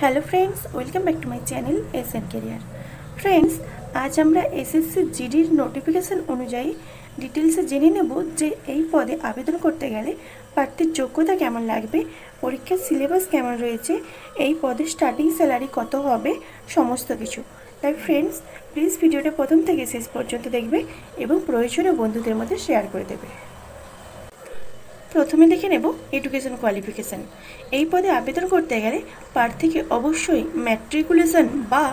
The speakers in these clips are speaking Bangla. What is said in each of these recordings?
Hello friends welcome back to my channel SN career. Friends आज আমরা এসএসসি জিডির নোটিফিকেশন অনুযায়ী ডিটেলসে জেনে নেব যে এই পদে আবেদন করতে গেলে প্রার্থীর যোগ্যতা কেমন লাগবে, পরীক্ষার সিলেবাস কেমন রয়েছে, এই পদের স্টার্টিং স্যালারি কত হবে, সমস্ত কিছু। তাই ফ্রেন্ডস প্লিজ ভিডিওটা প্রথম থেকে শেষ পর্যন্ত দেখবে এবং প্রয়োজনীয় বন্ধুদের মধ্যে শেয়ার করে দেবে। প্রথমে দেখে নেব এডুকেশন কোয়ালিফিকেশান। এই পদে আবেদন করতে গেলে প্রার্থীকে অবশ্যই ম্যাট্রিকুলেশন বা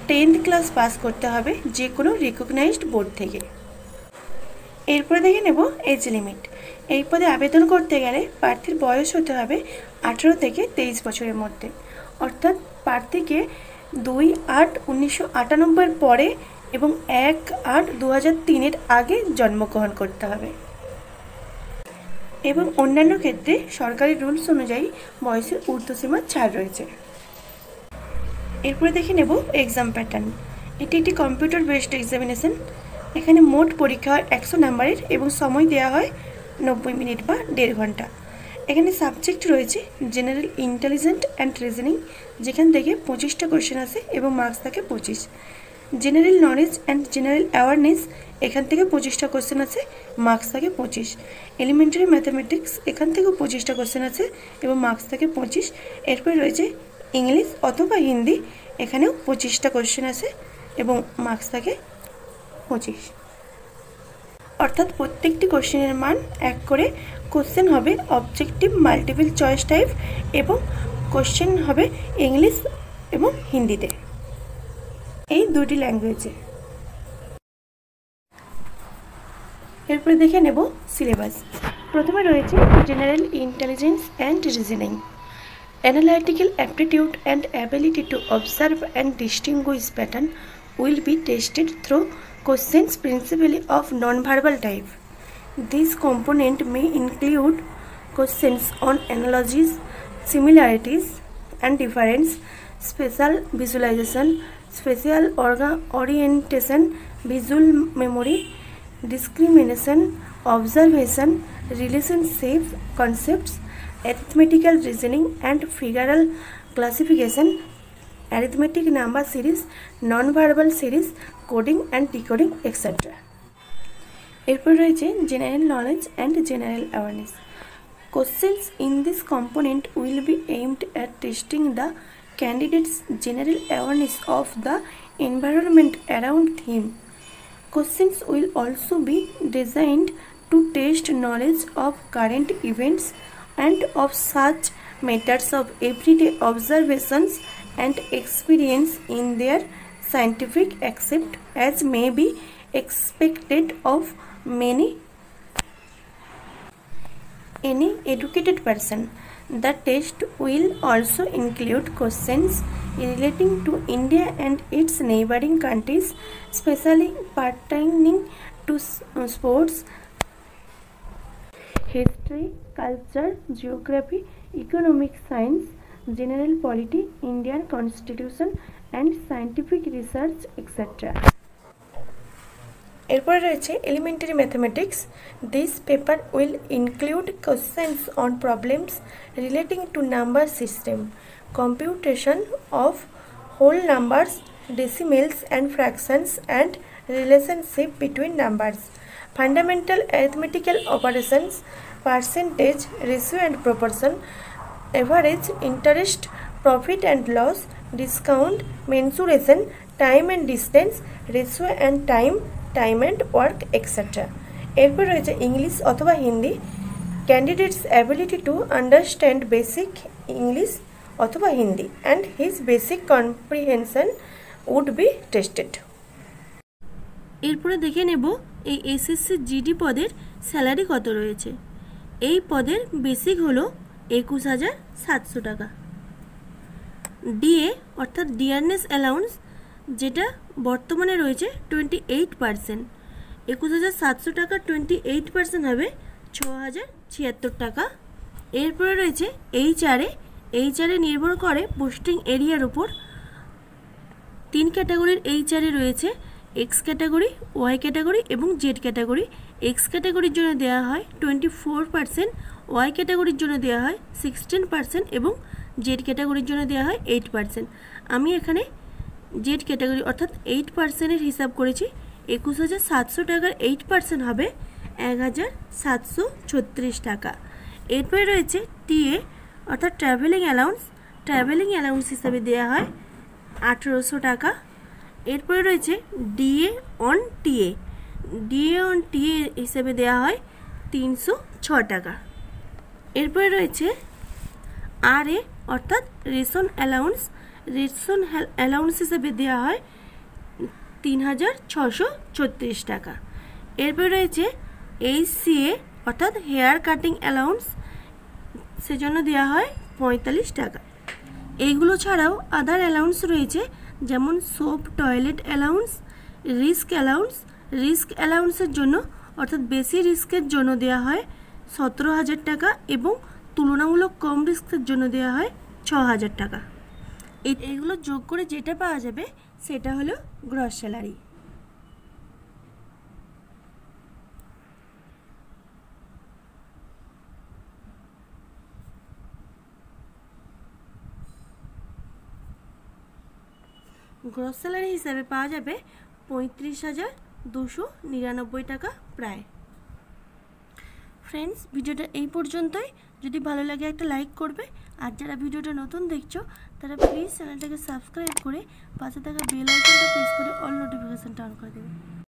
10th ক্লাস পাস করতে হবে যে কোনো রিকগনাইজড বোর্ড থেকে। এরপরে দেখে নেব এজ লিমিট। এই পদে আবেদন করতে গেলে প্রার্থীর বয়স হতে হবে 18 থেকে 23 বছরের মধ্যে, অর্থাৎ প্রার্থীকে 2/8/1998 পরে এবং 1/8/2003 আগে জন্মগ্রহণ করতে হবে এবং অন্যান্য ক্ষেত্রে সরকারি রুলস অনুযায়ী বয়সের ঊর্ধ্বসীমা ছাড় রয়েছে। এরপরে দেখে নেব এক্সাম প্যাটার্ন। এটি একটি কম্পিউটার বেসড এক্সামিনেশন। এখানে মোট পরীক্ষা হয় 100 নাম্বারের এবং সময় দেওয়া হয় 90 মিনিট বা 1.5 ঘন্টা। এখানে সাবজেক্ট রয়েছে জেনারেল ইন্টেলিজেন্ট অ্যান্ড রিজনিং, যেখান থেকে 25টা কোয়েশ্চেন আসে এবং মার্কস থাকে 25। General knowledge and general awareness, এখান থেকে 25টা কোয়েশ্চেন আছে, মার্কস থাকে 25। এলিমেন্টারি ম্যাথামেটিক্স, এখান থেকেও 25টা কোয়েশ্চেন আছে এবং মার্কস থাকে 25। এরপরে রয়েছে ইংলিশ অথবা হিন্দি, এখানেও 25টা কোয়েশ্চেন আছে এবং মার্কস থাকে 25। অর্থাৎ প্রত্যেকটি কোয়েশ্চেনের মান 1 করে। কোয়েশ্চেন হবে অবজেক্টিভ মাল্টিপল চয়েস টাইপ এবং কোয়েশ্চেন হবে ইংলিশ এবং হিন্দিতে, এই দুটি ল্যাঙ্গুয়েজে। এরপরে দেখে নেব সিলেবাস। প্রথমে রয়েছে general intelligence and reasoning. Analytical aptitude and ability to observe and distinguished pattern will be tested through questions principally of non-verbal type. This component may include questions on analogies, similarities and difference, spatial visualization, spatial orientation, visual memory, discrimination, observation, relationship concepts, arithmetical reasoning and figural classification, arithmetic number series, non-verbal series, coding and decoding, etc. এরপর রয়েছে general knowledge and general awareness. Questions in this component will be aimed at testing the candidate's general awareness of the environment around him. Questions will also be designed to test knowledge of current events and of such matters of everyday observations and experience in their scientific accept as may be expected of any educated person. The test will also include questions relating to India and its neighboring countries, especially pertaining to sports, history, culture, geography, economic science, general polity, Indian constitution and scientific research, etc. এরপরে রয়েছে elementary mathematics. This paper will include questions on problems relating to number system, computation of whole numbers, decimals and fractions and relationship between numbers, fundamental arithmetical operations, percentage, ratio and proportion, average, interest, profit and loss, discount, mensuration, time and distance, ratio and time and work, etc. এরপর রয়েছে ইংলিশ অথবা Hindi. Candidates ability to understand basic English অথবা Hindi and his basic comprehension would be tested. এরপরে দেখে নেব এই এসএসসি জিডি পদের স্যালারি কত রয়েছে। এই পদের বেসিক হলো 21,700 টাকা। ডিএ অর্থাৎ ডিয়ারনেস অ্যালাউন্স, যেটা বর্তমানে রয়েছে 28%। 21,700 টাকা 28% হবে 6,076 টাকা। এরপরে রয়েছে এইচআরে নির্ভর করে পোস্টিং এরিয়ার উপর। 3 ক্যাটাগরির এইচআরে রয়েছে এক্স ক্যাটাগরি, ওয়াই ক্যাটাগরি এবং জেড ক্যাটাগরি। এক্স ক্যাটাগরির জন্য দেওয়া হয় 24%, ওয়াই ক্যাটাগরির জন্য দেওয়া হয় 16% এবং জেড ক্যাটাগরির জন্য দেওয়া হয় 8%। আমি এখানে জেড ক্যাটাগরি অর্থাৎ 8%-এর হিসাব করেছি। 21,700 টাকার 8% হবে 1,736 টাকা। এরপরে রয়েছে টিএ অর্থাৎ ট্রাভেলিং অ্যালাউন্স। ট্রাভেলিং অ্যালাউন্স হিসাবে দেওয়া হয় 1,800 টাকা। এরপরে রয়েছে DA and TA. DA and TA হিসেবে দেওয়া হয় 306 টাকা। এরপরে রয়েছে আরএ অর্থাৎ রেশন অ্যালাউন্স। রেশন অ্যালাউন্স হিসেবে দেওয়া হয় 3,636 টাকা। এরপরে রয়েছে এইচসিএ অর্থাৎ হেয়ার কাটিং অ্যালাউন্স, সেজন্য দেওয়া হয় 45 টাকা। এইগুলো ছাড়াও আদার অ্যালাউন্স রয়েছে, যেমন soap toilet allowance, risk allowance. Risk অ্যালাউন্সের জন্য অর্থাৎ বেশি রিস্কের জন্য দেওয়া হয় 17,000 টাকা এবং তুলনামূলক কম রিস্কের জন্য দেওয়া হয় 6,000 টাকা। এইগুলো যোগ করে যেটা পাওয়া যাবে সেটা হলো গ্রস স্যালারি। গ্রস স্যালারি হিসাবে পাওয়া যাবে 35,299 টাকা প্রায়। ফ্রেন্ডস, ভিডিওটা এই পর্যন্তই। যদি ভালো লাগে একটা লাইক করবে, আর যারা ভিডিওটা নতুন দেখছো তারা প্লিজ চ্যানেলটাকে সাবস্ক্রাইব করে পাশে থাকা বেল আইকনটা প্রেস করে অল নোটিফিকেশনটা অন করে দেবে।